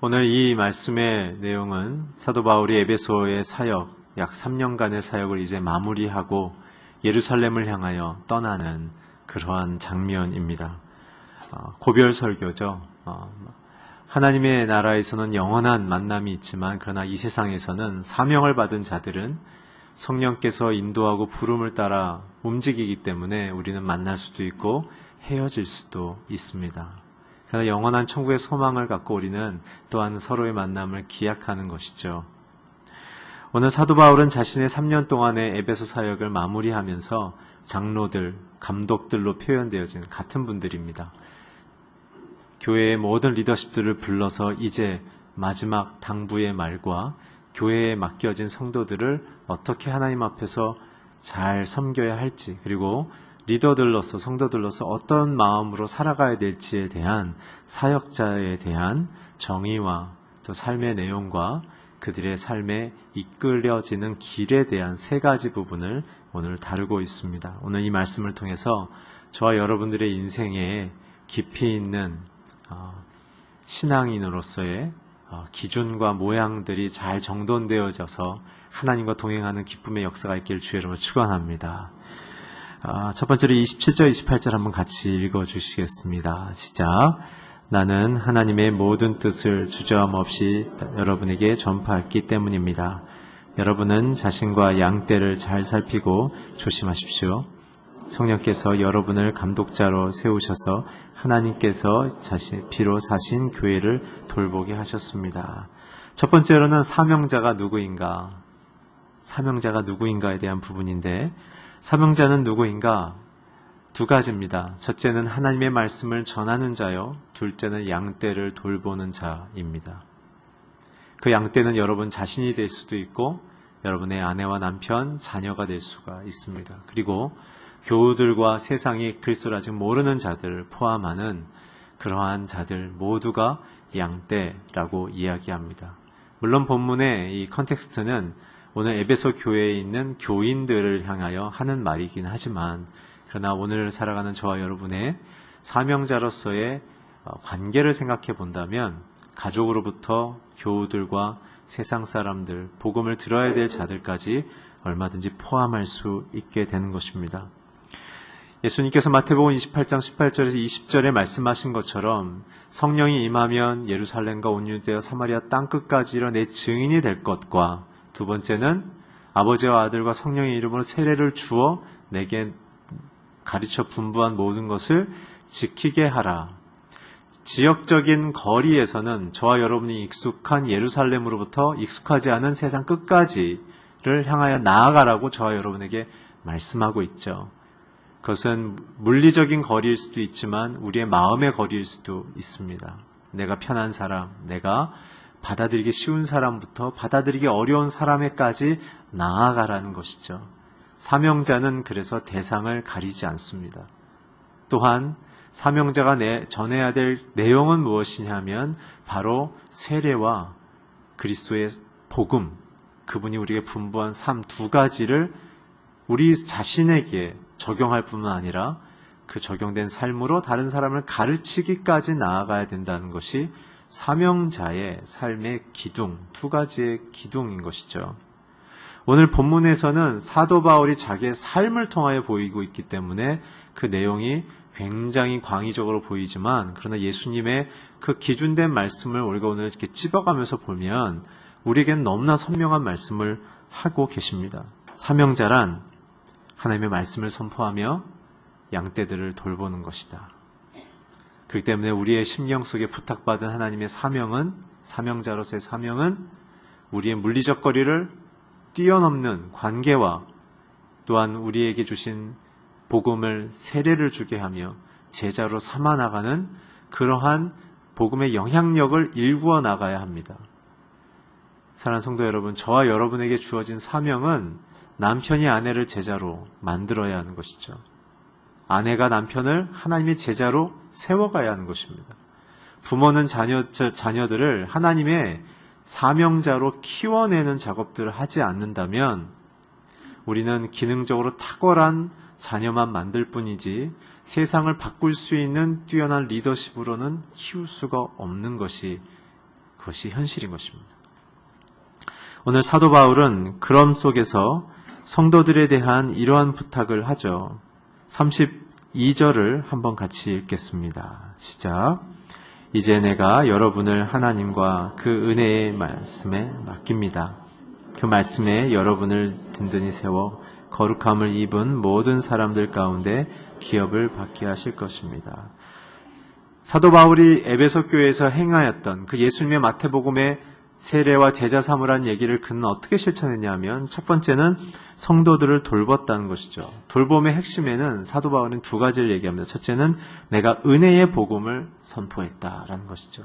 오늘 이 말씀의 내용은 사도 바울이 에베소의 사역, 약 3년간의 사역을 이제 마무리하고 예루살렘을 향하여 떠나는 그러한 장면입니다. 고별 설교죠. 하나님의 나라에서는 영원한 만남이 있지만 그러나 이 세상에서는 사명을 받은 자들은 성령께서 인도하고 부름을 따라 움직이기 때문에 우리는 만날 수도 있고 헤어질 수도 있습니다. 그러나 영원한 천국의 소망을 갖고 우리는 또한 서로의 만남을 기약하는 것이죠. 오늘 사도 바울은 자신의 3년 동안의 에베소 사역을 마무리하면서 장로들, 감독들로 표현되어진 같은 분들입니다. 교회의 모든 리더십들을 불러서 이제 마지막 당부의 말과 교회에 맡겨진 성도들을 어떻게 하나님 앞에서 잘 섬겨야 할지, 그리고 리더들로서, 성도들로서 어떤 마음으로 살아가야 될지에 대한 사역자에 대한 정의와 또 삶의 내용과 그들의 삶에 이끌려지는 길에 대한 3가지 부분을 오늘 다루고 있습니다. 오늘 이 말씀을 통해서 저와 여러분들의 인생에 깊이 있는 신앙인으로서의 기준과 모양들이 잘 정돈되어져서 하나님과 동행하는 기쁨의 역사가 있기를 주의 이름으로 축원합니다. 첫 번째로 27절, 28절 한번 같이 읽어주시겠습니다. 시작. 나는 하나님의 모든 뜻을 주저함 없이 여러분에게 전파했기 때문입니다. 여러분은 자신과 양떼를 잘 살피고 조심하십시오. 성령께서 여러분을 감독자로 세우셔서 하나님께서 피로 사신 교회를 돌보게 하셨습니다. 첫 번째로는 사명자가 누구인가? 사명자가 누구인가에 대한 부분인데, 사명자는 누구인가? 2가지입니다. 첫째는 하나님의 말씀을 전하는 자요, 둘째는 양떼를 돌보는 자입니다. 그 양떼는 여러분 자신이 될 수도 있고 여러분의 아내와 남편, 자녀가 될 수가 있습니다. 그리고 교우들과 세상이 그리스도를 아직 모르는 자들을 포함하는 그러한 자들 모두가 양떼라고 이야기합니다. 물론 본문의 이 컨텍스트는 오늘 에베소 교회에 있는 교인들을 향하여 하는 말이긴 하지만, 그러나 오늘 살아가는 저와 여러분의 사명자로서의 관계를 생각해 본다면 가족으로부터 교우들과 세상 사람들, 복음을 들어야 될 자들까지 얼마든지 포함할 수 있게 되는 것입니다. 예수님께서 마태복음 28장 18절에서 20절에 말씀하신 것처럼 성령이 임하면 예루살렘과 온 유대와 사마리아 땅끝까지 이르러 내 증인이 될 것과, 2번째는 아버지와 아들과 성령의 이름으로 세례를 주어 내게 가르쳐 분부한 모든 것을 지키게 하라. 지역적인 거리에서는 저와 여러분이 익숙한 예루살렘으로부터 익숙하지 않은 세상 끝까지를 향하여 나아가라고 저와 여러분에게 말씀하고 있죠. 그것은 물리적인 거리일 수도 있지만 우리의 마음의 거리일 수도 있습니다. 내가 편한 사람, 내가 받아들이기 쉬운 사람부터 받아들이기 어려운 사람에까지 나아가라는 것이죠. 사명자는 그래서 대상을 가리지 않습니다. 또한 사명자가 전해야 될 내용은 무엇이냐면 바로 세례와 그리스도의 복음, 그분이 우리에게 분부한 삶 2가지를 우리 자신에게 적용할 뿐만 아니라 그 적용된 삶으로 다른 사람을 가르치기까지 나아가야 된다는 것이 사명자의 삶의 기둥, 2가지의 기둥인 것이죠. 오늘 본문에서는 사도 바울이 자기의 삶을 통하여 보이고 있기 때문에 그 내용이 굉장히 광의적으로 보이지만, 그러나 예수님의 그 기준된 말씀을 우리가 오늘 이렇게 찝어가면서 보면 우리에겐 너무나 선명한 말씀을 하고 계십니다. 사명자란 하나님의 말씀을 선포하며 양떼들을 돌보는 것이다. 그렇기 때문에 우리의 심령 속에 부탁받은 하나님의 사명은, 사명자로서의 사명은 우리의 물리적 거리를 뛰어넘는 관계와 또한 우리에게 주신 복음을 세례를 주게 하며 제자로 삼아 나가는 그러한 복음의 영향력을 일구어 나가야 합니다. 사랑하는 성도 여러분, 저와 여러분에게 주어진 사명은 남편이 아내를 제자로 만들어야 하는 것이죠. 아내가 남편을 하나님의 제자로 세워가야 하는 것입니다. 부모는 자녀들을 하나님의 사명자로 키워내는 작업들을 하지 않는다면 우리는 기능적으로 탁월한 자녀만 만들 뿐이지 세상을 바꿀 수 있는 뛰어난 리더십으로는 키울 수가 없는 것이 그것이 현실인 것입니다. 오늘 사도 바울은 그럼 속에서 성도들에 대한 이러한 부탁을 하죠. 32절을 한번 같이 읽겠습니다. 시작. 이제 내가 여러분을 하나님과 그 은혜의 말씀에 맡깁니다. 그 말씀에 여러분을 든든히 세워 거룩함을 입은 모든 사람들 가운데 기업을 받게 하실 것입니다. 사도 바울이 에베소 교회에서 행하였던 그 예수님의 마태복음의 세례와 제자 삼으라는 얘기를 그는 어떻게 실천했냐 하면 첫 번째는 성도들을 돌봤다는 것이죠. 돌봄의 핵심에는 사도 바울은 두 가지를 얘기합니다. 첫째는 내가 은혜의 복음을 선포했다라는 것이죠.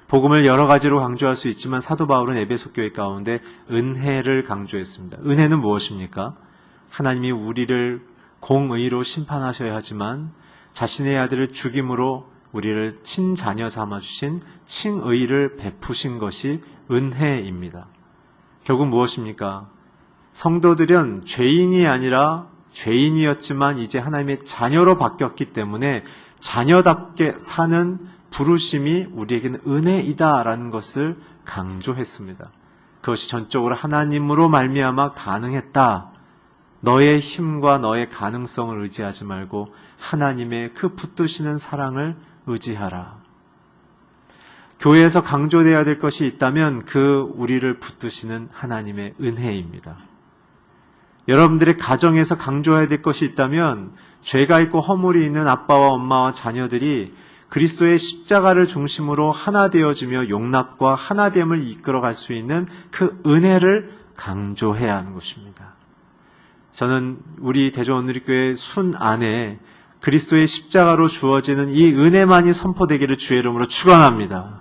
복음을 여러 가지로 강조할 수 있지만 사도 바울은 에베소 교회 가운데 은혜를 강조했습니다. 은혜는 무엇입니까? 하나님이 우리를 공의로 심판하셔야 하지만 자신의 아들을 죽임으로 우리를 친자녀 삼아주신 칭의를 베푸신 것이 은혜입니다. 결국 무엇입니까? 성도들은 죄인이 아니라 죄인이었지만 이제 하나님의 자녀로 바뀌었기 때문에 자녀답게 사는 부르심이 우리에게는 은혜이다라는 것을 강조했습니다. 그것이 전적으로 하나님으로 말미암아 가능했다. 너의 힘과 너의 가능성을 의지하지 말고 하나님의 그 붙드시는 사랑을 의지하라. 교회에서 강조되어야 될 것이 있다면 그 우리를 붙드시는 하나님의 은혜입니다. 여러분들의 가정에서 강조해야 될 것이 있다면 죄가 있고 허물이 있는 아빠와 엄마와 자녀들이 그리스도의 십자가를 중심으로 하나 되어지며 용납과 하나됨을 이끌어갈 수 있는 그 은혜를 강조해야 하는 것입니다. 저는 우리 대전오누리교회 순 안에 그리스도의 십자가로 주어지는 이 은혜만이 선포되기를 주의 이름으로 축원합니다.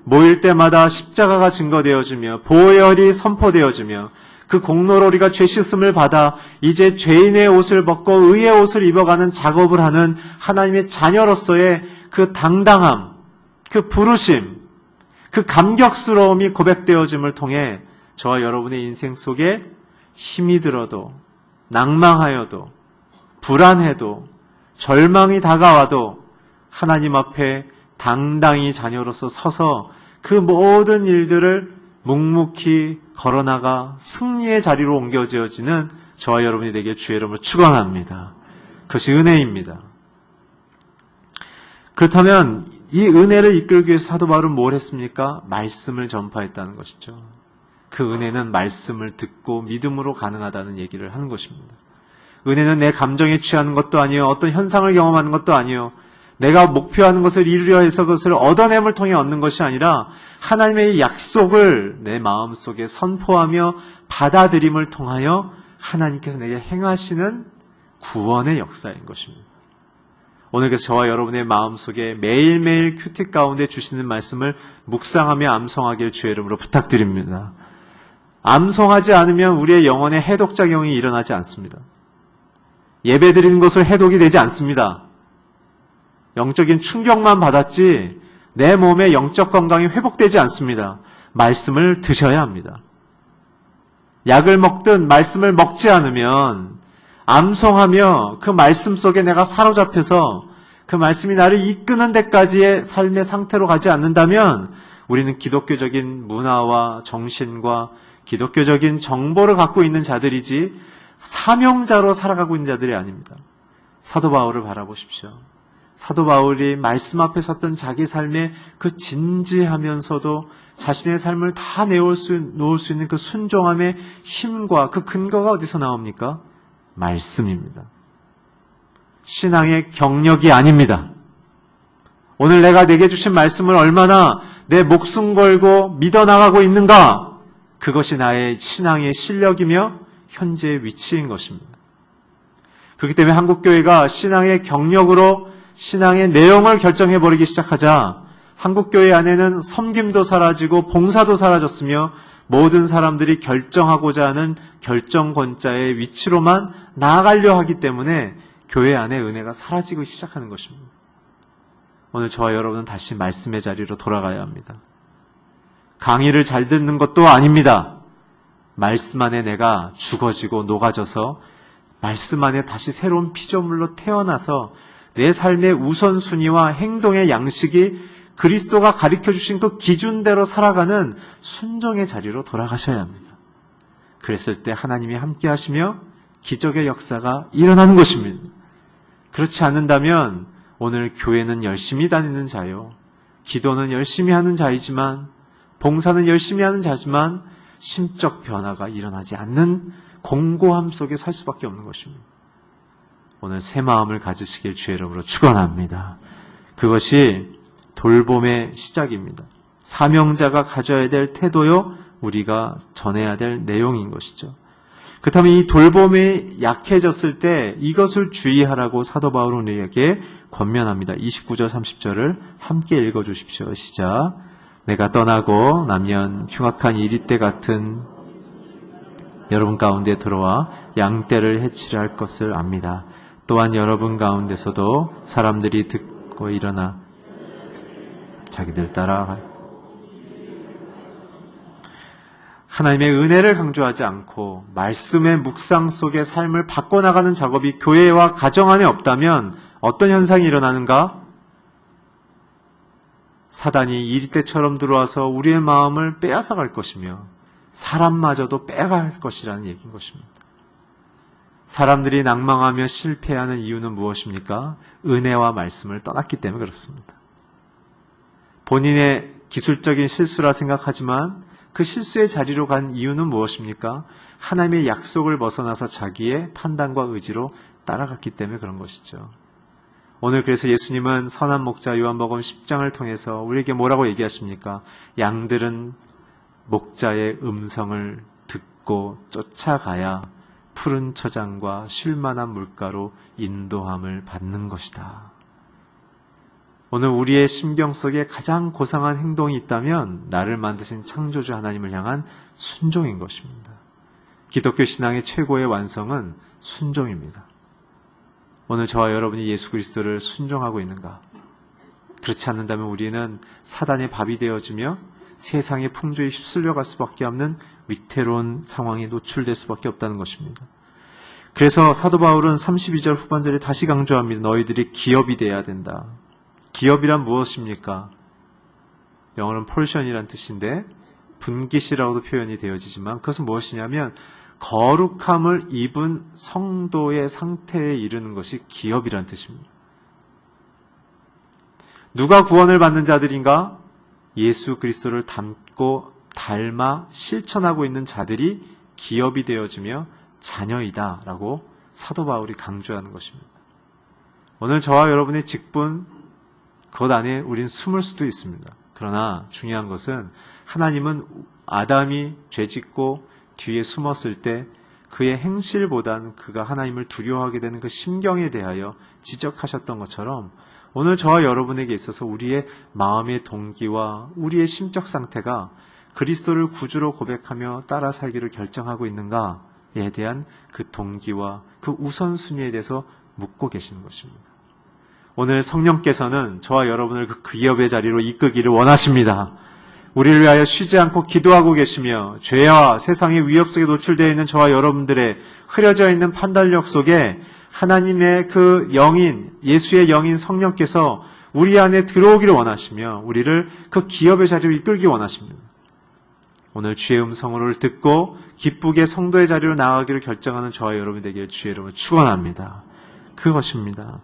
모일 때마다 십자가가 증거되어지며 보혈이 선포되어지며 그 공로로 우리가 죄 씻음을 받아 이제 죄인의 옷을 벗고 의의 옷을 입어가는 작업을 하는 하나님의 자녀로서의 그 당당함, 그 부르심, 그 감격스러움이 고백되어짐을 통해 저와 여러분의 인생 속에 힘이 들어도 낭망하여도 불안해도 절망이 다가와도 하나님 앞에 당당히 자녀로서 서서 그 모든 일들을 묵묵히 걸어나가 승리의 자리로 옮겨지어지는 저와 여러분이 되길 주의 이름으로 축원합니다. 그것이 은혜입니다. 그렇다면 이 은혜를 이끌기 위해서 사도 바울은 뭘 했습니까? 말씀을 전파했다는 것이죠. 그 은혜는 말씀을 듣고 믿음으로 가능하다는 얘기를 하는 것입니다. 은혜는 내 감정에 취하는 것도 아니요, 어떤 현상을 경험하는 것도 아니요, 내가 목표하는 것을 이루려 해서 그것을 얻어냄을 통해 얻는 것이 아니라 하나님의 약속을 내 마음속에 선포하며 받아들임을 통하여 하나님께서 내게 행하시는 구원의 역사인 것입니다. 오늘 그래서 저와 여러분의 마음속에 매일매일 큐티 가운데 주시는 말씀을 묵상하며 암송하길 주의 이름으로 부탁드립니다. 암송하지 않으면 우리의 영혼에 해독작용이 일어나지 않습니다. 예배드리는 것으로 해독이 되지 않습니다. 영적인 충격만 받았지 내 몸의 영적 건강이 회복되지 않습니다. 말씀을 드셔야 합니다. 약을 먹든 말씀을 먹지 않으면 암송하며 그 말씀 속에 내가 사로잡혀서 그 말씀이 나를 이끄는 데까지의 삶의 상태로 가지 않는다면 우리는 기독교적인 문화와 정신과 기독교적인 정보를 갖고 있는 자들이지 사명자로 살아가고 있는 자들이 아닙니다. 사도 바울을 바라보십시오. 사도 바울이 말씀 앞에 섰던 자기 삶의 그 진지하면서도 자신의 삶을 다 놓을 수 있는 그 순종함의 힘과 그 근거가 어디서 나옵니까? 말씀입니다. 신앙의 경력이 아닙니다. 오늘 내가 내게 주신 말씀을 얼마나 내 목숨 걸고 믿어나가고 있는가? 그것이 나의 신앙의 실력이며 현재의 위치인 것입니다. 그렇기 때문에 한국교회가 신앙의 경력으로 신앙의 내용을 결정해버리기 시작하자 한국교회 안에는 섬김도 사라지고 봉사도 사라졌으며 모든 사람들이 결정하고자 하는 결정권자의 위치로만 나아가려 하기 때문에 교회 안에 은혜가 사라지고 시작하는 것입니다. 오늘 저와 여러분은 다시 말씀의 자리로 돌아가야 합니다. 강의를 잘 듣는 것도 아닙니다. 말씀 안에 내가 죽어지고 녹아져서 말씀 안에 다시 새로운 피조물로 태어나서 내 삶의 우선순위와 행동의 양식이 그리스도가 가르쳐 주신 그 기준대로 살아가는 순종의 자리로 돌아가셔야 합니다. 그랬을 때 하나님이 함께 하시며 기적의 역사가 일어나는 것입니다. 그렇지 않는다면 오늘 교회는 열심히 다니는 자요, 기도는 열심히 하는 자이지만, 봉사는 열심히 하는 자지만 심적 변화가 일어나지 않는 공고함 속에 살 수밖에 없는 것입니다. 오늘 새 마음을 가지시길 주의 이름으로 축원합니다. 그것이 돌봄의 시작입니다. 사명자가 가져야 될 태도요, 우리가 전해야 될 내용인 것이죠. 그렇다면 이 돌봄이 약해졌을 때 이것을 주의하라고 사도 바울은 우리에게 권면합니다. 29절 30절을 함께 읽어주십시오. 시작. 내가 떠나고 나면 흉악한 이리떼 같은 여러분 가운데 들어와 양떼를 해치려 할 것을 압니다. 또한 여러분 가운데서도 사람들이 듣고 일어나 자기들 따라 하나님의 은혜를 강조하지 않고 말씀의 묵상 속의 삶을 바꿔나가는 작업이 교회와 가정 안에 없다면 어떤 현상이 일어나는가? 사단이 이리떼처럼 들어와서 우리의 마음을 빼앗아갈 것이며 사람마저도 빼갈 것이라는 얘기인 것입니다. 사람들이 낭망하며 실패하는 이유는 무엇입니까? 은혜와 말씀을 떠났기 때문에 그렇습니다. 본인의 기술적인 실수라 생각하지만 그 실수의 자리로 간 이유는 무엇입니까? 하나님의 약속을 벗어나서 자기의 판단과 의지로 따라갔기 때문에 그런 것이죠. 오늘 그래서 예수님은 선한 목자 요한복음 10장을 통해서 우리에게 뭐라고 얘기하십니까? 양들은 목자의 음성을 듣고 쫓아가야 푸른 초장과 쉴만한 물가로 인도함을 받는 것이다. 오늘 우리의 심경 속에 가장 고상한 행동이 있다면 나를 만드신 창조주 하나님을 향한 순종인 것입니다. 기독교 신앙의 최고의 완성은 순종입니다. 오늘 저와 여러분이 예수 그리스도를 순종하고 있는가? 그렇지 않는다면 우리는 사단의 밥이 되어지며 세상의 풍조에 휩쓸려갈 수밖에 없는 위태로운 상황에 노출될 수밖에 없다는 것입니다. 그래서 사도 바울은 32절 후반절에 다시 강조합니다. 너희들이 기업이 돼야 된다. 기업이란 무엇입니까? 영어로는 폴션이란 뜻인데 분깃이라고도 표현이 되어지지만 그것은 무엇이냐면 거룩함을 입은 성도의 상태에 이르는 것이 기업이란 뜻입니다. 누가 구원을 받는 자들인가? 예수 그리스도를 닮고 닮아 실천하고 있는 자들이 기업이 되어지며 자녀이다 라고 사도 바울이 강조하는 것입니다. 오늘 저와 여러분의 직분, 그것 안에 우린 숨을 수도 있습니다. 그러나 중요한 것은 하나님은 아담이 죄짓고 뒤에 숨었을 때 그의 행실보다는 그가 하나님을 두려워하게 되는 그 심경에 대하여 지적하셨던 것처럼 오늘 저와 여러분에게 있어서 우리의 마음의 동기와 우리의 심적 상태가 그리스도를 구주로 고백하며 따라 살기를 결정하고 있는가에 대한 그 동기와 그 우선순위에 대해서 묻고 계시는 것입니다. 오늘 성령께서는 저와 여러분을 그 기업의 자리로 이끌기를 원하십니다. 우리를 위하여 쉬지 않고 기도하고 계시며 죄와 세상의 위협 속에 노출되어 있는 저와 여러분들의 흐려져 있는 판단력 속에 하나님의 그 영인, 예수의 영인 성령께서 우리 안에 들어오기를 원하시며 우리를 그 기업의 자리로 이끌기 원하십니다. 오늘 주의 음성을 듣고 기쁘게 성도의 자리로 나아가기를 결정하는 저와 여러분이 되기를 주의 이름으로 축원합니다. 그것입니다.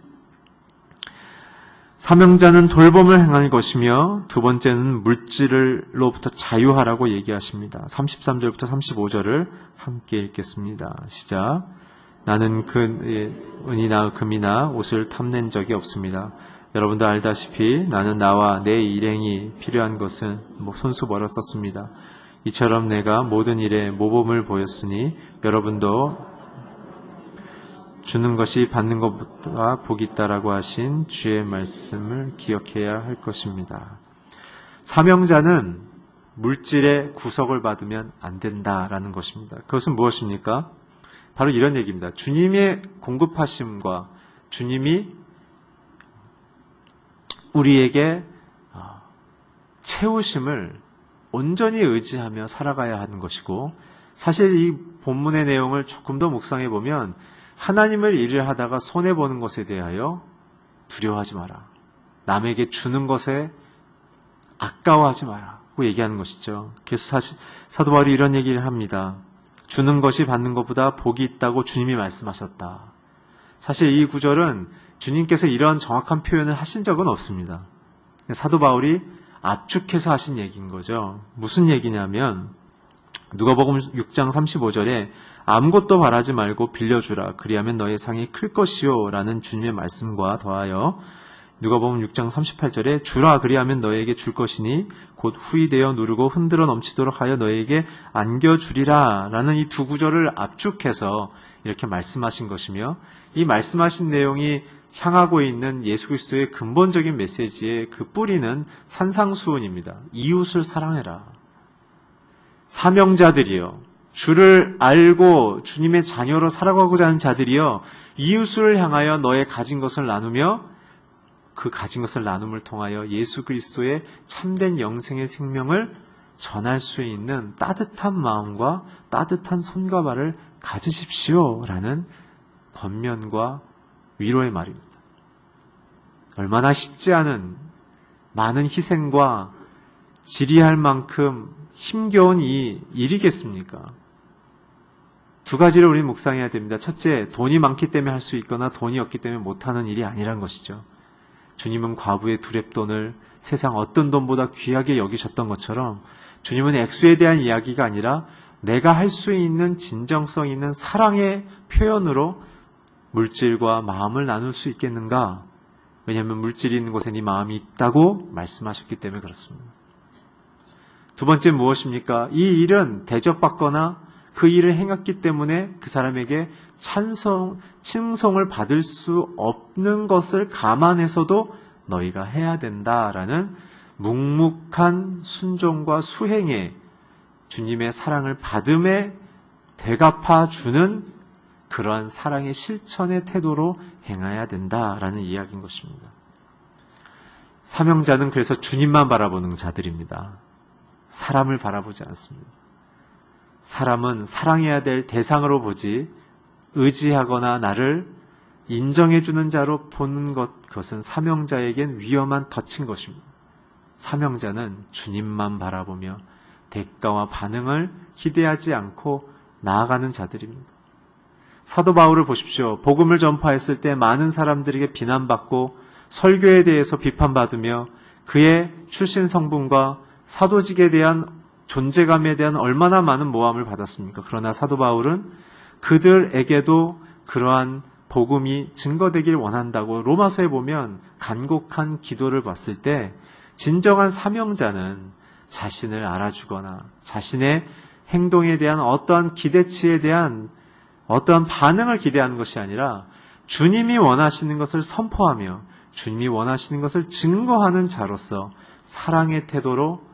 사명자는 돌봄을 행할 것이며 두 번째는 물질로부터 자유하라고 얘기하십니다. 33절부터 35절을 함께 읽겠습니다. 시작. 나는 은이나 금이나 옷을 탐낸 적이 없습니다. 여러분도 알다시피 나는 나와 내 일행이 필요한 것은 손수 벌어 썼습니다. 이처럼 내가 모든 일에 모범을 보였으니 여러분도 주는 것이 받는 것보다 복이 있다라고 하신 주의 말씀을 기억해야 할 것입니다. 사명자는 물질의 구속을 받으면 안 된다라는 것입니다. 그것은 무엇입니까? 바로 이런 얘기입니다. 주님의 공급하심과 주님이 우리에게 채우심을 온전히 의지하며 살아가야 하는 것이고, 사실 이 본문의 내용을 조금 더 묵상해 보면 하나님을 일을 하다가 손해보는 것에 대하여 두려워하지 마라. 남에게 주는 것에 아까워하지 마라고 얘기하는 것이죠. 그래서 사도 바울이 이런 얘기를 합니다. 주는 것이 받는 것보다 복이 있다고 주님이 말씀하셨다. 사실 이 구절은 주님께서 이런 정확한 표현을 하신 적은 없습니다. 사도 바울이 압축해서 하신 얘기인 거죠. 무슨 얘기냐면 누가복음 6장 35절에 아무것도 바라지 말고 빌려주라. 그리하면 너의 상이 클 것이요 라는 주님의 말씀과 더하여 누가복음 6장 38절에 주라. 그리하면 너에게 줄 것이니 곧 후이되어 누르고 흔들어 넘치도록 하여 너에게 안겨주리라 라는 이 두 구절을 압축해서 이렇게 말씀하신 것이며, 이 말씀하신 내용이 향하고 있는 예수 그리스도의 근본적인 메시지의 그 뿌리는 산상수훈입니다. 이웃을 사랑해라. 사명자들이요, 주를 알고 주님의 자녀로 살아가고자 하는 자들이요, 이웃을 향하여 너의 가진 것을 나누며 그 가진 것을 나눔을 통하여 예수 그리스도의 참된 영생의 생명을 전할 수 있는 따뜻한 마음과 따뜻한 손과 발을 가지십시오 라는 권면과 위로의 말입니다. 얼마나 쉽지 않은 많은 희생과 지리할 만큼 힘겨운 이 일이겠습니까? 두 가지를 우리 묵상해야 됩니다. 첫째, 돈이 많기 때문에 할 수 있거나 돈이 없기 때문에 못하는 일이 아니란 것이죠. 주님은 과부의 두렙돈을 세상 어떤 돈보다 귀하게 여기셨던 것처럼 주님은 액수에 대한 이야기가 아니라 내가 할 수 있는 진정성 있는 사랑의 표현으로 물질과 마음을 나눌 수 있겠는가? 왜냐하면 물질이 있는 곳에 네 마음이 있다고 말씀하셨기 때문에 그렇습니다. 두 번째 무엇입니까? 이 일은 대접받거나 그 일을 행했기 때문에 그 사람에게 칭송을 받을 수 없는 것을 감안해서도 너희가 해야 된다라는 묵묵한 순종과 수행에 주님의 사랑을 받음에 되갚아 주는 그러한 사랑의 실천의 태도로 행해야 된다라는 이야기인 것입니다. 사명자는 그래서 주님만 바라보는 자들입니다. 사람을 바라보지 않습니다. 사람은 사랑해야 될 대상으로 보지 의지하거나 나를 인정해주는 자로 보는 그것은 사명자에겐 위험한 덫인 것입니다. 사명자는 주님만 바라보며 대가와 반응을 기대하지 않고 나아가는 자들입니다. 사도 바울을 보십시오. 복음을 전파했을 때 많은 사람들에게 비난받고 설교에 대해서 비판받으며 그의 출신 성분과 사도직에 대한 존재감에 대한 얼마나 많은 모함을 받았습니까? 그러나 사도 바울은 그들에게도 그러한 복음이 증거되길 원한다고 로마서에 보면 간곡한 기도를 봤을 때 진정한 사명자는 자신을 알아주거나 자신의 행동에 대한 어떠한 기대치에 대한 어떠한 반응을 기대하는 것이 아니라 주님이 원하시는 것을 선포하며 주님이 원하시는 것을 증거하는 자로서 사랑의 태도로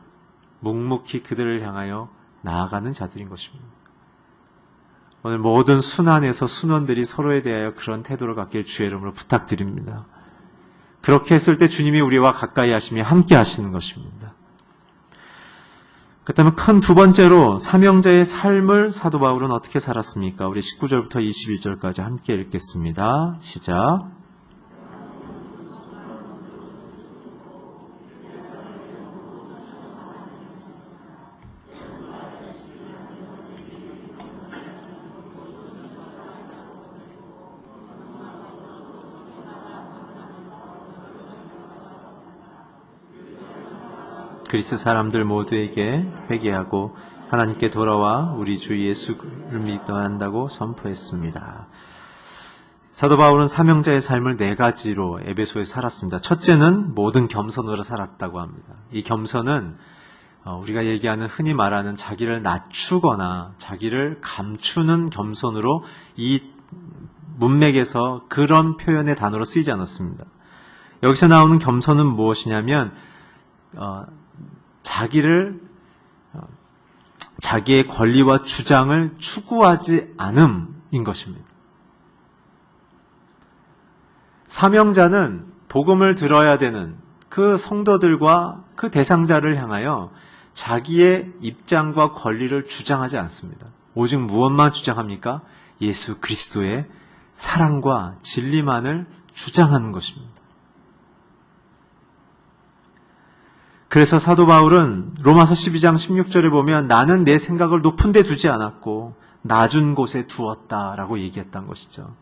묵묵히 그들을 향하여 나아가는 자들인 것입니다. 오늘 모든 순환에서 순원들이 서로에 대하여 그런 태도를 갖길 주의 이름으로 부탁드립니다. 그렇게 했을 때 주님이 우리와 가까이 하시며 함께 하시는 것입니다. 그렇다면 큰 두 번째로 사명자의 삶을 사도 바울은 어떻게 살았습니까? 우리 19절부터 21절까지 함께 읽겠습니다. 시작. 그리스 사람들 모두에게 회개하고 하나님께 돌아와 우리 주 예수를 믿어야 한다고 선포했습니다. 사도 바울은 사명자의 삶을 네 가지로 에베소에 살았습니다. 첫째는 모든 겸손으로 살았다고 합니다. 이 겸손은 우리가 얘기하는 흔히 말하는 자기를 낮추거나 자기를 감추는 겸손으로 이 문맥에서 그런 표현의 단어로 쓰이지 않았습니다. 여기서 나오는 겸손은 무엇이냐면 자기의 권리와 주장을 추구하지 않음인 것입니다. 사명자는 복음을 들어야 되는 그 성도들과 그 대상자를 향하여 자기의 입장과 권리를 주장하지 않습니다. 오직 무엇만 주장합니까? 예수 그리스도의 사랑과 진리만을 주장하는 것입니다. 그래서 사도 바울은 로마서 12장 16절에 보면 나는 내 생각을 높은 데 두지 않았고 낮은 곳에 두었다라고 얘기했던 것이죠.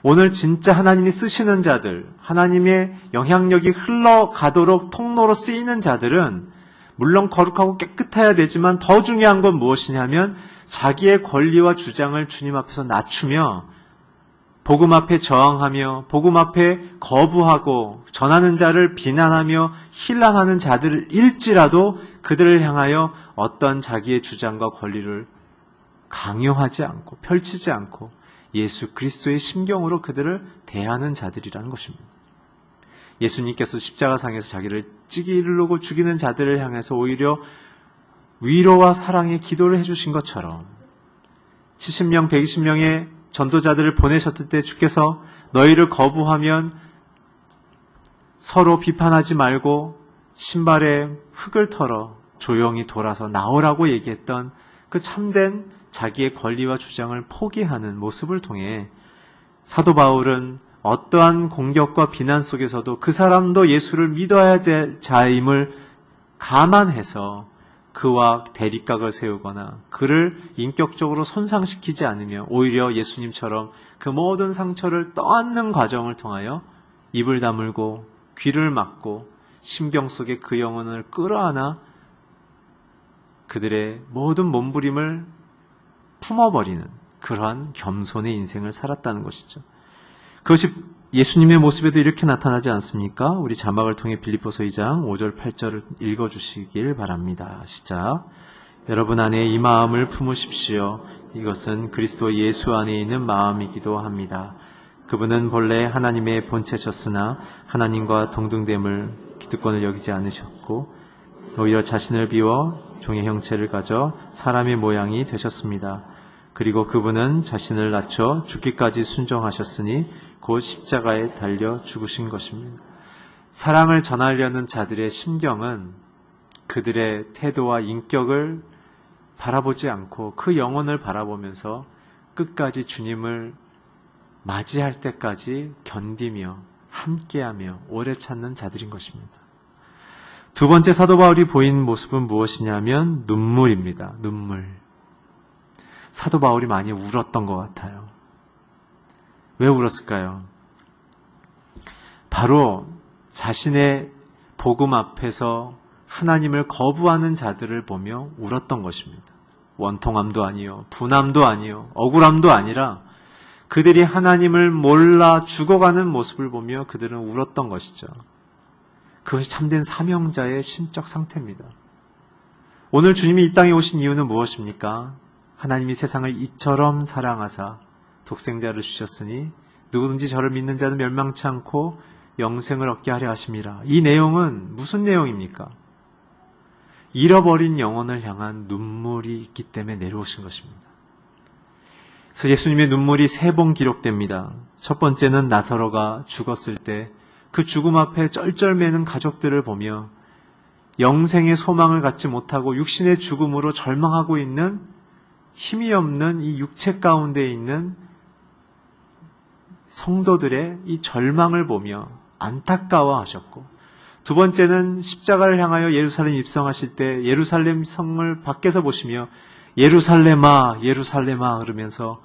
오늘 진짜 하나님이 쓰시는 자들, 하나님의 영향력이 흘러가도록 통로로 쓰이는 자들은 물론 거룩하고 깨끗해야 되지만 더 중요한 건 무엇이냐면 자기의 권리와 주장을 주님 앞에서 낮추며 복음 앞에 저항하며 복음 앞에 거부하고 전하는 자를 비난하며 힐난하는 자들일지라도 그들을 향하여 어떤 자기의 주장과 권리를 강요하지 않고 펼치지 않고 예수 그리스도의 심경으로 그들을 대하는 자들이라는 것입니다. 예수님께서 십자가상에서 자기를 찌르고 죽이는 자들을 향해서 오히려 위로와 사랑의 기도를 해주신 것처럼 70명, 120명의 전도자들을 보내셨을 때 주께서 너희를 거부하면 서로 비판하지 말고 신발에 흙을 털어 조용히 돌아서 나오라고 얘기했던 그 참된 자기의 권리와 주장을 포기하는 모습을 통해 사도 바울은 어떠한 공격과 비난 속에서도 그 사람도 예수를 믿어야 될 자임을 감안해서 그와 대립각을 세우거나 그를 인격적으로 손상시키지 않으며 오히려 예수님처럼 그 모든 상처를 떠안는 과정을 통하여 입을 다물고 귀를 막고 심경 속에 그 영혼을 끌어안아 그들의 모든 몸부림을 품어버리는 그러한 겸손의 인생을 살았다는 것이죠. 그것이 예수님의 모습에도 이렇게 나타나지 않습니까? 우리 자막을 통해 빌립보서 2장 5절 8절을 읽어주시길 바랍니다. 시작. 여러분 안에 이 마음을 품으십시오. 이것은 그리스도 예수 안에 있는 마음이기도 합니다. 그분은 본래 하나님의 본체셨으나 하나님과 동등됨을 기득권을 여기지 않으셨고 오히려 자신을 비워 종의 형체를 가져 사람의 모양이 되셨습니다. 그리고 그분은 자신을 낮춰 죽기까지 순종하셨으니 곧 십자가에 달려 죽으신 것입니다. 사랑을 전하려는 자들의 심경은 그들의 태도와 인격을 바라보지 않고 그 영혼을 바라보면서 끝까지 주님을 맞이할 때까지 견디며 함께하며 오래 찾는 자들인 것입니다. 두 번째 사도 바울이 보인 모습은 무엇이냐면 눈물입니다. 눈물. 사도 바울이 많이 울었던 것 같아요. 왜 울었을까요? 바로 자신의 복음 앞에서 하나님을 거부하는 자들을 보며 울었던 것입니다. 원통함도 아니요, 분함도 아니요, 억울함도 아니라 그들이 하나님을 몰라 죽어가는 모습을 보며 그들은 울었던 것이죠. 그것이 참된 사명자의 심적 상태입니다. 오늘 주님이 이 땅에 오신 이유는 무엇입니까? 하나님이 세상을 이처럼 사랑하사 독생자를 주셨으니 누구든지 저를 믿는 자는 멸망치 않고 영생을 얻게 하려 하심이라. 이 내용은 무슨 내용입니까? 잃어버린 영혼을 향한 눈물이 있기 때문에 내려오신 것입니다. 그래서 예수님의 눈물이 3번 기록됩니다. 첫 번째는 나사로가 죽었을 때 그 죽음 앞에 쩔쩔매는 가족들을 보며 영생의 소망을 갖지 못하고 육신의 죽음으로 절망하고 있는 힘이 없는 이 육체 가운데 있는 성도들의 이 절망을 보며 안타까워하셨고, 두 번째는 십자가를 향하여 예루살렘 입성하실 때 예루살렘 성을 밖에서 보시며 예루살렘아 예루살렘아 그러면서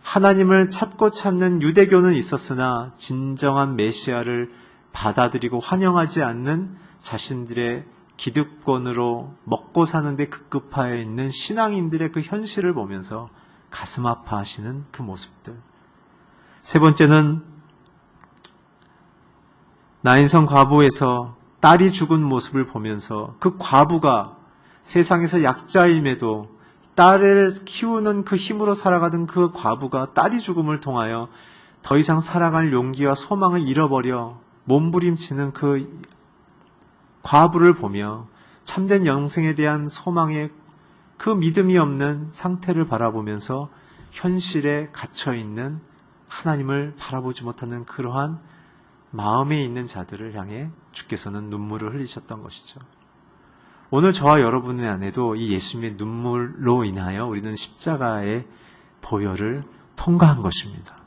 하나님을 찾고 찾는 유대교는 있었으나 진정한 메시아를 받아들이고 환영하지 않는 자신들의 기득권으로 먹고 사는데 급급하여 있는 신앙인들의 그 현실을 보면서 가슴 아파하시는 그 모습들. 세 번째는 나인성 과부에서 딸이 죽은 모습을 보면서 그 과부가 세상에서 약자임에도 딸을 키우는 그 힘으로 살아가던 그 과부가 딸이 죽음을 통하여 더 이상 살아갈 용기와 소망을 잃어버려 몸부림치는 그 과부를 보며 참된 영생에 대한 소망의 그 믿음이 없는 상태를 바라보면서 현실에 갇혀있는 하나님을 바라보지 못하는 그러한 마음에 있는 자들을 향해 주께서는 눈물을 흘리셨던 것이죠. 오늘 저와 여러분의 안에도 이 예수님의 눈물로 인하여 우리는 십자가의 보혈을 통과한 것입니다.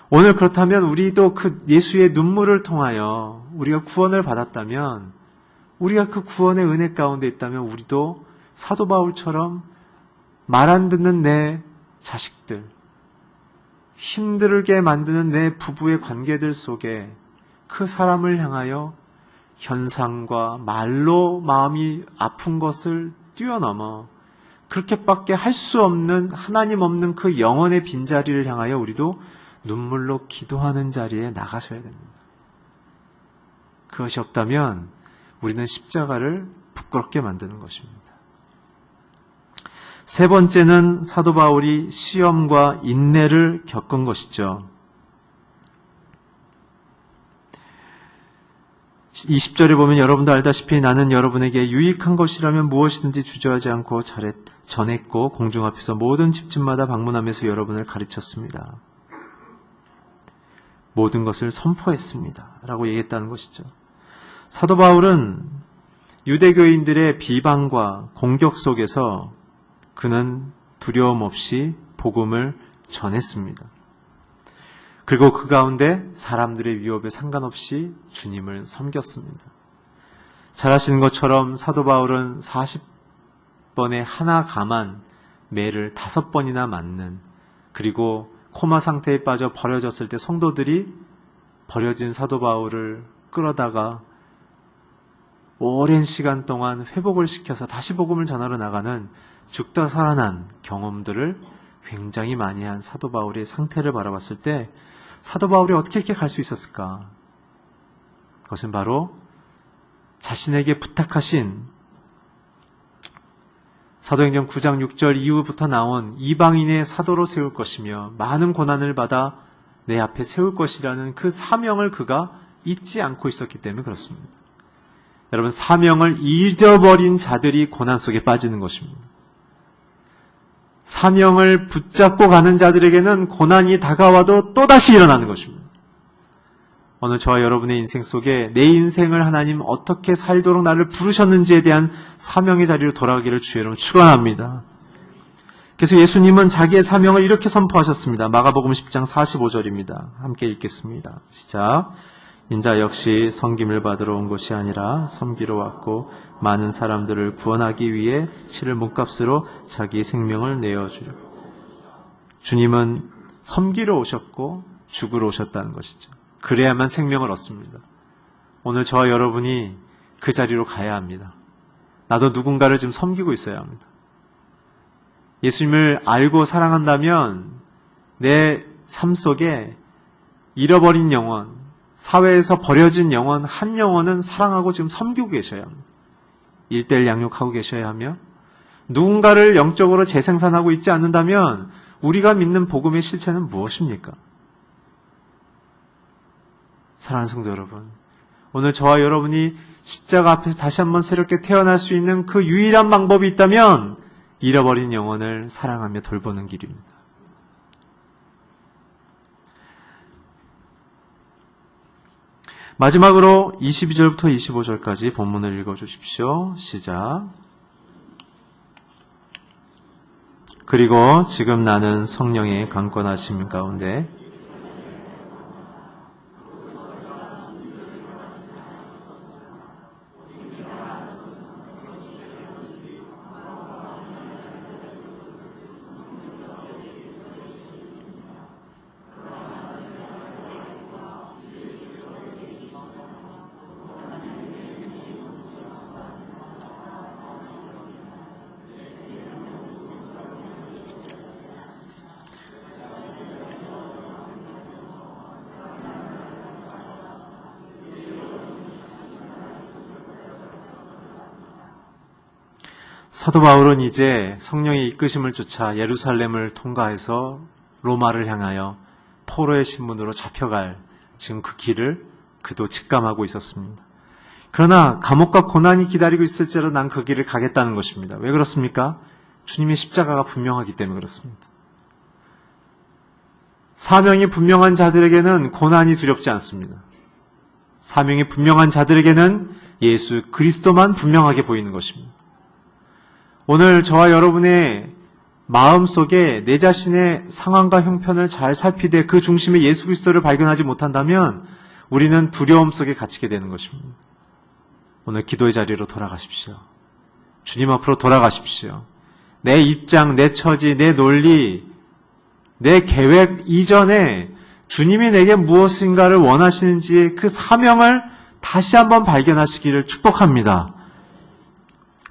오늘 그렇다면 우리도 그 예수의 눈물을 통하여 우리가 구원을 받았다면, 우리가 그 구원의 은혜 가운데 있다면 우리도 사도 바울처럼 말 안 듣는 내 자식들, 힘들게 만드는 내 부부의 관계들 속에 그 사람을 향하여 현상과 말로 마음이 아픈 것을 뛰어넘어 그렇게밖에 할 수 없는 하나님 없는 그 영혼의 빈자리를 향하여 우리도 눈물로 기도하는 자리에 나가셔야 됩니다. 그것이 없다면 우리는 십자가를 부끄럽게 만드는 것입니다. 세 번째는 사도 바울이 시험과 인내를 겪은 것이죠. 20절에 보면 여러분도 알다시피 나는 여러분에게 유익한 것이라면 무엇이든지 주저하지 않고 전했고 공중 앞에서 모든 집집마다 방문하면서 여러분을 가르쳤습니다. 모든 것을 선포했습니다. 라고 얘기했다는 것이죠. 사도 바울은 유대교인들의 비방과 공격 속에서 그는 두려움 없이 복음을 전했습니다. 그리고 그 가운데 사람들의 위협에 상관없이 주님을 섬겼습니다. 잘 아시는 것처럼 사도 바울은 40번에 하나 감한 매를 5번이나 맞는, 그리고 코마 상태에 빠져 버려졌을 때 성도들이 버려진 사도 바울을 끌어다가 오랜 시간 동안 회복을 시켜서 다시 복음을 전하러 나가는 죽다 살아난 경험들을 굉장히 많이 한 사도 바울의 상태를 바라봤을 때 사도 바울이 어떻게 이렇게 갈 수 있었을까? 그것은 바로 자신에게 부탁하신 사도행전 9장 6절 이후부터 나온 이방인의 사도로 세울 것이며 많은 고난을 받아 내 앞에 세울 것이라는 그 사명을 그가 잊지 않고 있었기 때문에 그렇습니다. 여러분, 사명을 잊어버린 자들이 고난 속에 빠지는 것입니다. 사명을 붙잡고 가는 자들에게는 고난이 다가와도 또다시 일어나는 것입니다. 오늘 저와 여러분의 인생 속에 내 인생을 하나님 어떻게 살도록 나를 부르셨는지에 대한 사명의 자리로 돌아가기를 주의 이름으로 축원합니다. 그래서 예수님은 자기의 사명을 이렇게 선포하셨습니다. 마가복음 10장 45절입니다. 함께 읽겠습니다. 시작. 인자 역시 섬김을 받으러 온 것이 아니라 섬기러 왔고 많은 사람들을 구원하기 위해 치를 몸값으로 자기 생명을 내어주려. 주님은 섬기러 오셨고 죽으러 오셨다는 것이죠. 그래야만 생명을 얻습니다. 오늘 저와 여러분이 그 자리로 가야 합니다. 나도 누군가를 지금 섬기고 있어야 합니다. 예수님을 알고 사랑한다면 내 삶 속에 잃어버린 영혼, 사회에서 버려진 영혼, 한 영혼은 사랑하고 지금 섬기고 계셔야 합니다. 1:1 양육하고 계셔야 하며, 누군가를 영적으로 재생산하고 있지 않는다면 우리가 믿는 복음의 실체는 무엇입니까? 사랑하는 성도 여러분, 오늘 저와 여러분이 십자가 앞에서 다시 한번 새롭게 태어날 수 있는 그 유일한 방법이 있다면 잃어버린 영혼을 사랑하며 돌보는 길입니다. 마지막으로 22절부터 25절까지 본문을 읽어주십시오. 시작. 그리고 지금 나는 성령의 강권하심 가운데 사도 바울은 이제 성령의 이끄심을 쫓아 예루살렘을 통과해서 로마를 향하여 포로의 신분으로 잡혀갈 지금 그 길을 그도 직감하고 있었습니다. 그러나 감옥과 고난이 기다리고 있을지라도 난 그 길을 가겠다는 것입니다. 왜 그렇습니까? 주님의 십자가가 분명하기 때문에 그렇습니다. 사명이 분명한 자들에게는 고난이 두렵지 않습니다. 사명이 분명한 자들에게는 예수 그리스도만 분명하게 보이는 것입니다. 오늘 저와 여러분의 마음속에 내 자신의 상황과 형편을 잘 살피되 그 중심에 예수 그리스도를 발견하지 못한다면 우리는 두려움 속에 갇히게 되는 것입니다. 오늘 기도의 자리로 돌아가십시오. 주님 앞으로 돌아가십시오. 내 입장, 내 처지, 내 논리, 내 계획 이전에 주님이 내게 무엇인가를 원하시는지 그 사명을 다시 한번 발견하시기를 축복합니다.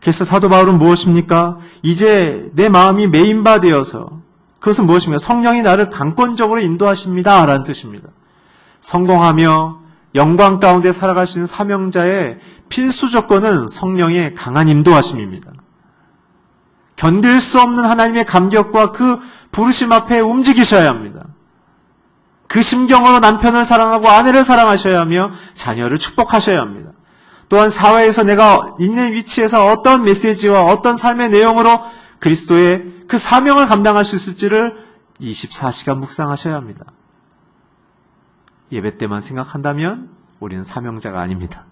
그래서 사도 바울은 무엇입니까? 이제 내 마음이 메인바 되어서, 그것은 무엇입니까? 성령이 나를 강권적으로 인도하십니다 라는 뜻입니다. 성공하며 영광 가운데 살아갈 수 있는 사명자의 필수 조건은 성령의 강한 인도하심입니다. 견딜 수 없는 하나님의 감격과 그 부르심 앞에 움직이셔야 합니다. 그 심경으로 남편을 사랑하고 아내를 사랑하셔야 하며 자녀를 축복하셔야 합니다. 또한 사회에서 내가 있는 위치에서 어떤 메시지와 어떤 삶의 내용으로 그리스도의 그 사명을 감당할 수 있을지를 24시간 묵상하셔야 합니다. 예배 때만 생각한다면 우리는 사명자가 아닙니다.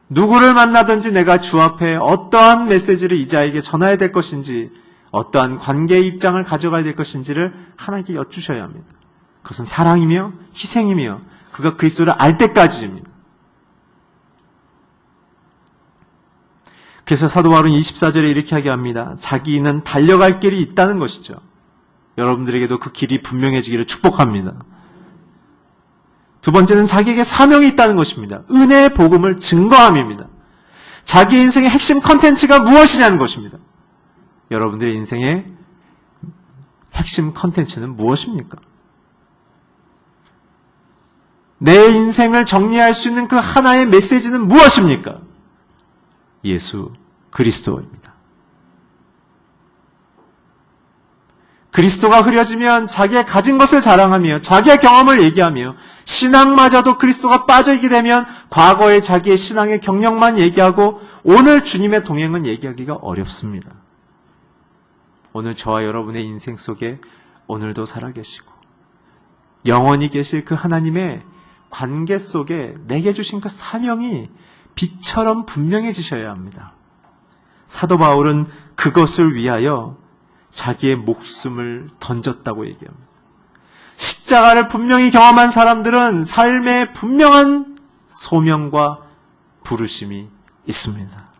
누구를 만나든지 내가 주 앞에 어떠한 메시지를 이 자에게 전해야 될 것인지, 어떠한 관계의 입장을 가져가야 될 것인지를 하나님께 여쭈셔야 합니다. 그것은 사랑이며 희생이며 그가 그리스도를 알 때까지입니다. 그래서 사도 바울은 24절에 이렇게 하게 합니다. 자기는 달려갈 길이 있다는 것이죠. 여러분들에게도 그 길이 분명해지기를 축복합니다. 두 번째는 자기에게 사명이 있다는 것입니다. 은혜의 복음을 증거함입니다. 자기 인생의 핵심 컨텐츠가 무엇이냐는 것입니다. 여러분들의 인생의 핵심 컨텐츠는 무엇입니까? 내 인생을 정리할 수 있는 그 하나의 메시지는 무엇입니까? 예수 그리스도입니다. 그리스도가 흐려지면 자기의 가진 것을 자랑하며 자기의 경험을 얘기하며 신앙마저도 그리스도가 빠져있게 되면 과거의 자기의 신앙의 경력만 얘기하고 오늘 주님의 동행은 얘기하기가 어렵습니다. 오늘 저와 여러분의 인생 속에 오늘도 살아계시고 영원히 계실 그 하나님의 관계 속에 내게 주신 그 사명이 빛처럼 분명해지셔야 합니다. 사도 바울은 그것을 위하여 자기의 목숨을 던졌다고 얘기합니다. 십자가를 분명히 경험한 사람들은 삶에 분명한 소명과 부르심이 있습니다.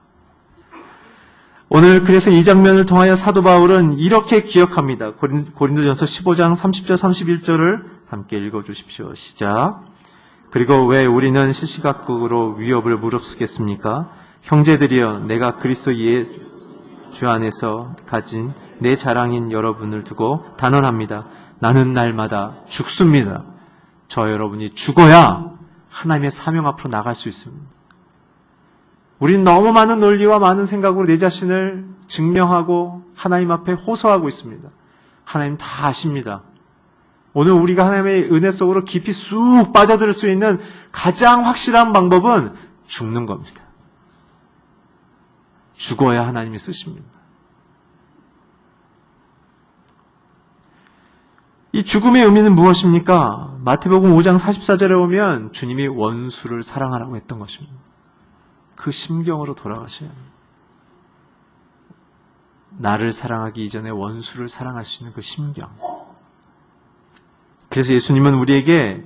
오늘 그래서 이 장면을 통하여 사도 바울은 이렇게 기억합니다. 고린도전서 15장 30절 31절을 함께 읽어주십시오. 시작. 그리고 왜 우리는 시시각각으로 위협을 무릅쓰겠습니까? 형제들이여, 내가 그리스도 예수 안에서 가진 내 자랑인 여러분을 두고 단언합니다. 나는 날마다 죽습니다. 저 여러분이 죽어야 하나님의 사명 앞으로 나갈 수 있습니다. 우린 너무 많은 논리와 많은 생각으로 내 자신을 증명하고 하나님 앞에 호소하고 있습니다. 하나님 다 아십니다. 오늘 우리가 하나님의 은혜 속으로 깊이 쑥 빠져들 수 있는 가장 확실한 방법은 죽는 겁니다. 죽어야 하나님이 쓰십니다. 이 죽음의 의미는 무엇입니까? 마태복음 5장 44절에 보면 주님이 원수를 사랑하라고 했던 것입니다. 그 심경으로 돌아가셔야 합니다. 나를 사랑하기 이전에 원수를 사랑할 수 있는 그 심경. 그래서 예수님은 우리에게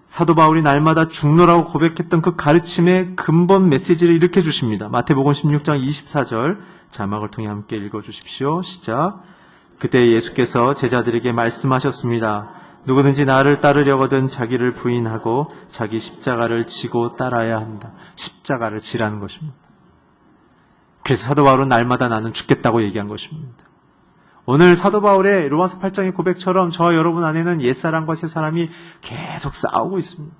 사도 바울이 날마다 죽노라고 고백했던 그 가르침의 근본 메시지를 이렇게 주십니다. 마태복음 16장 24절 자막을 통해 함께 읽어주십시오. 시작. 그때 예수께서 제자들에게 말씀하셨습니다. 누구든지 나를 따르려거든 자기를 부인하고 자기 십자가를 지고 따라야 한다. 십자가를 지라는 것입니다. 그래서 사도 바울은 날마다 나는 죽겠다고 얘기한 것입니다. 오늘 사도 바울의 로마서 8장의 고백처럼 저와 여러분 안에는 옛사람과 새사람이 계속 싸우고 있습니다.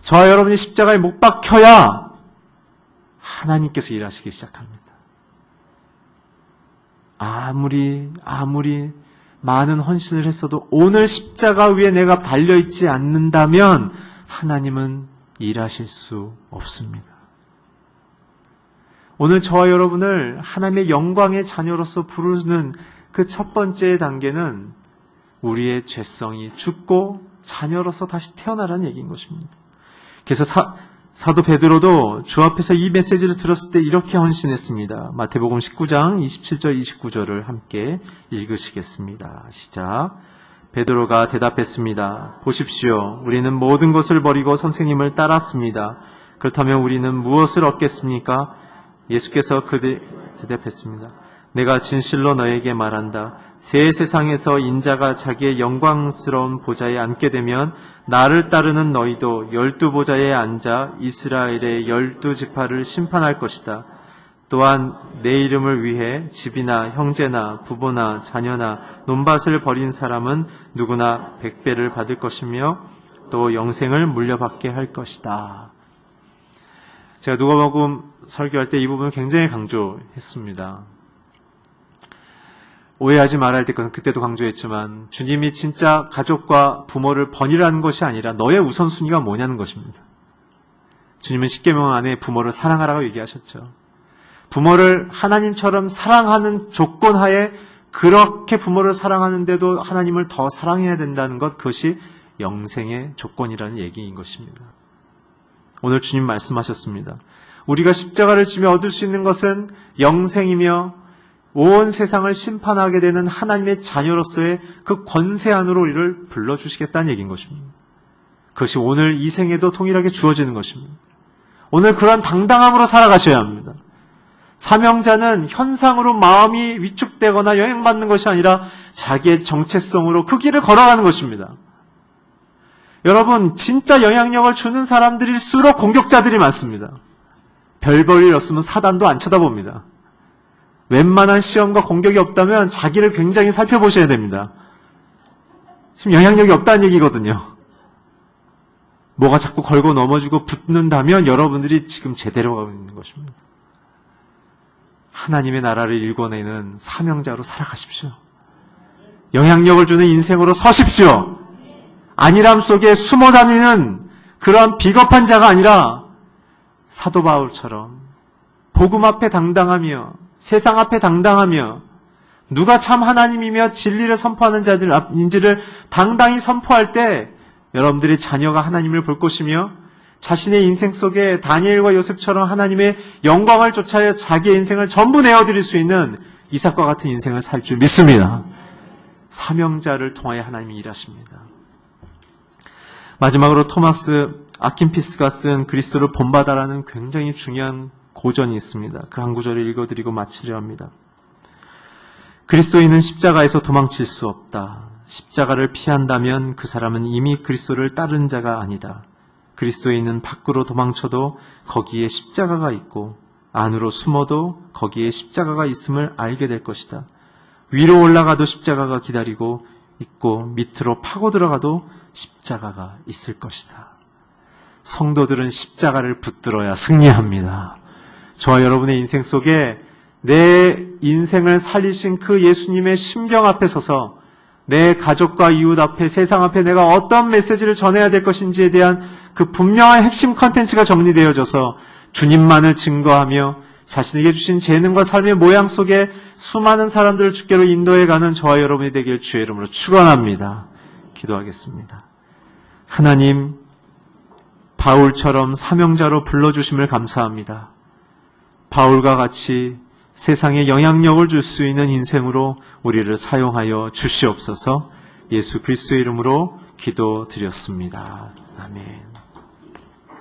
저와 여러분이 십자가에 못 박혀야 하나님께서 일하시기 시작합니다. 아무리 많은 헌신을 했어도 오늘 십자가 위에 내가 달려있지 않는다면 하나님은 일하실 수 없습니다. 오늘 저와 여러분을 하나님의 영광의 자녀로서 부르는 그 첫 번째 단계는 우리의 죄성이 죽고 자녀로서 다시 태어나라는 얘기인 것입니다. 그래서 사도 베드로도 주 앞에서 이 메시지를 들었을 때 이렇게 헌신했습니다. 마태복음 19장 27절 29절을 함께 읽으시겠습니다. 시작. 베드로가 대답했습니다. 보십시오. 우리는 모든 것을 버리고 선생님을 따랐습니다. 그렇다면 우리는 무엇을 얻겠습니까? 예수께서 대답했습니다. 내가 진실로 너에게 말한다. 새 세상에서 인자가 자기의 영광스러운 보좌에 앉게 되면 나를 따르는 너희도 12보좌에 앉아 이스라엘의 12지파를 심판할 것이다. 또한 내 이름을 위해 집이나 형제나 부모나 자녀나 논밭을 버린 사람은 누구나 100배를 받을 것이며 또 영생을 물려받게 할 것이다. 제가 누가복음 설교할 때 이 부분을 굉장히 강조했습니다. 오해하지 말아야 될 것은 그때도 강조했지만 주님이 진짜 가족과 부모를 번이라는 것이 아니라 너의 우선순위가 뭐냐는 것입니다. 주님은 십계명 안에 부모를 사랑하라고 얘기하셨죠. 부모를 하나님처럼 사랑하는 조건 하에 그렇게 부모를 사랑하는데도 하나님을 더 사랑해야 된다는 것, 그것이 영생의 조건이라는 얘기인 것입니다. 오늘 주님 말씀하셨습니다. 우리가 십자가를 지며 얻을 수 있는 것은 영생이며 온 세상을 심판하게 되는 하나님의 자녀로서의 그 권세 안으로 우리를 불러주시겠다는 얘기인 것입니다. 그것이 오늘 이 생에도 동일하게 주어지는 것입니다. 오늘 그러한 당당함으로 살아가셔야 합니다. 사명자는 현상으로 마음이 위축되거나 영향받는 것이 아니라 자기의 정체성으로 그 길을 걸어가는 것입니다. 여러분, 진짜 영향력을 주는 사람들일수록 공격자들이 많습니다. 별 볼 일 없으면 사단도 안 쳐다봅니다. 웬만한 시험과 공격이 없다면 자기를 굉장히 살펴보셔야 됩니다. 지금 영향력이 없다는 얘기거든요. 뭐가 자꾸 걸고 넘어지고 붙는다면 여러분들이 지금 제대로 가고 있는 것입니다. 하나님의 나라를 일궈내는 사명자로 살아가십시오. 영향력을 주는 인생으로 서십시오. 안일함 속에 숨어 다니는 그런 비겁한 자가 아니라 사도 바울처럼 복음 앞에 당당하며 세상 앞에 당당하며 누가 참 하나님이며 진리를 선포하는 자들인지를 당당히 선포할 때 여러분들의 자녀가 하나님을 볼 것이며 자신의 인생 속에 다니엘과 요셉처럼 하나님의 영광을 쫓아야 자기의 인생을 전부 내어드릴 수 있는 이삭과 같은 인생을 살 줄 믿습니다. 사명자를 통하여 하나님이 일하십니다. 마지막으로 토마스 아킨피스가 쓴 그리스도를 본받아라는 굉장히 중요한 고전이 있습니다. 그 한 구절을 읽어드리고 마치려 합니다. 그리스도인은 십자가에서 도망칠 수 없다. 십자가를 피한다면 그 사람은 이미 그리스도를 따른 자가 아니다. 그리스도인은 밖으로 도망쳐도 거기에 십자가가 있고 안으로 숨어도 거기에 십자가가 있음을 알게 될 것이다. 위로 올라가도 십자가가 기다리고 있고 밑으로 파고 들어가도 십자가가 있을 것이다. 성도들은 십자가를 붙들어야 승리합니다. 저와 여러분의 인생 속에 내 인생을 살리신 그 예수님의 심경 앞에 서서 내 가족과 이웃 앞에 세상 앞에 내가 어떤 메시지를 전해야 될 것인지에 대한 그 분명한 핵심 컨텐츠가 정리되어져서 주님만을 증거하며 자신에게 주신 재능과 삶의 모양 속에 수많은 사람들을 주께로 인도해가는 저와 여러분이 되길 주의 이름으로 축원합니다. 기도하겠습니다. 하나님, 바울처럼 사명자로 불러주심을 감사합니다. 바울과 같이 세상에 영향력을 줄 수 있는 인생으로 우리를 사용하여 주시옵소서. 예수 그리스도의 이름으로 기도드렸습니다. 아멘.